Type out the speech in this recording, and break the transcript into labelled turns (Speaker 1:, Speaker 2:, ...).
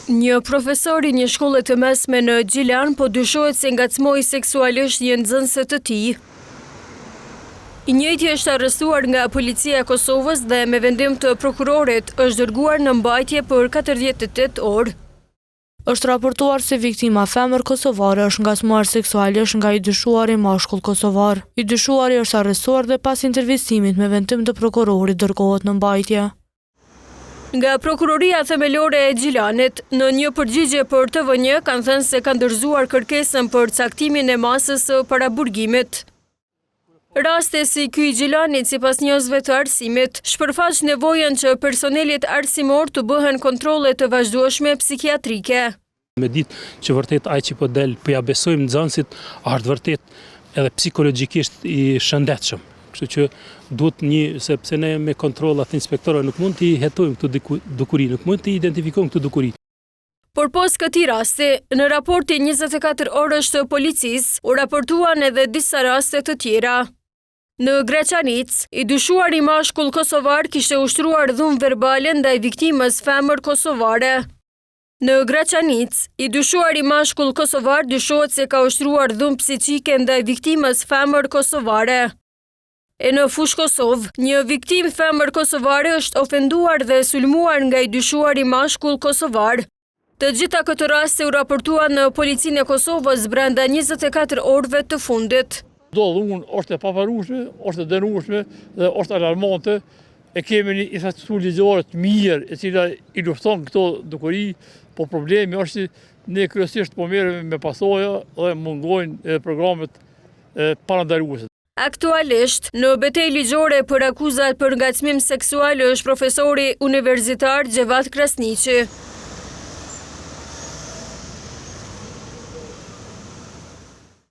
Speaker 1: Një profesor i një shkolle të mesme në Gjilan po dyshohet se ngacmoi seksualisht një nxënëse të tij. I njëjti është arrestuar nga policia e Kosovës dhe me vendim të prokurorit është dërguar në mbajtje për 48 orë.
Speaker 2: Është raportuar se viktima femër kosovare është ngacmuar seksualisht nga i dyshuari mashkull kosovar. I dyshuari është arrestuar dhe pas intervistimit me vendim të prokurorit dërgohet në mbajtje.
Speaker 1: Nga prokuroria themelore e Gjilanit, në një përgjigje për TV1 kanë thënë se kanë dorëzuar kërkesën për caktimin e masës së paraburgimit. Raste si ky i Gjilanit, sipas njerëzve të arsimit, shpërfaq nevojën që personelit arsimor të bëhen kontrolle të vazhdueshme psikiatrike.
Speaker 3: Me ditë që vërtet ai që po del, po ja besojmë nxënësit, është vërtet edhe psikologjikisht i shëndetshëm. Kështu që duhet sepse ne me kontrollat inspektorëve nuk mund t'i hetojmë këtë dukuri, nuk mund t'i identifikojmë këtë dukuri.
Speaker 1: Por pos këtij rasti, në raportin 24 orësh të policisë, u raportuan edhe disa raste të tjera. Në Graçanic, i dyshuari mashkull kosovar kishte ushtruar dhunë verbale ndaj viktimës femër kosovare. Në Graçanic, i dyshuari mashkull kosovar dyshohet se ka ushtruar dhunë psiqike ndaj viktimës femër kosovare. E në Fush Kosovë, një viktim femër kosovare është ofenduar dhe sulmuar nga i dyshuari mashkull kosovar. Të gjitha këto raste u raportuan në policinë e Kosovës brenda 24 orëve të fundit.
Speaker 4: Unë është e paparueshme, është e dënueshme dhe është alarmante. E kemi një infrastrukturë ligjore të mirë e cila ilustron këto dukuri, po problemi është që ne kryesisht po merremi me pasoja dhe mungojnë programet parandaluese.
Speaker 1: Aktualisht, në betejë ligjore për akuzat për ngacmim seksual është profesori universitar Gjevat Krasniqi.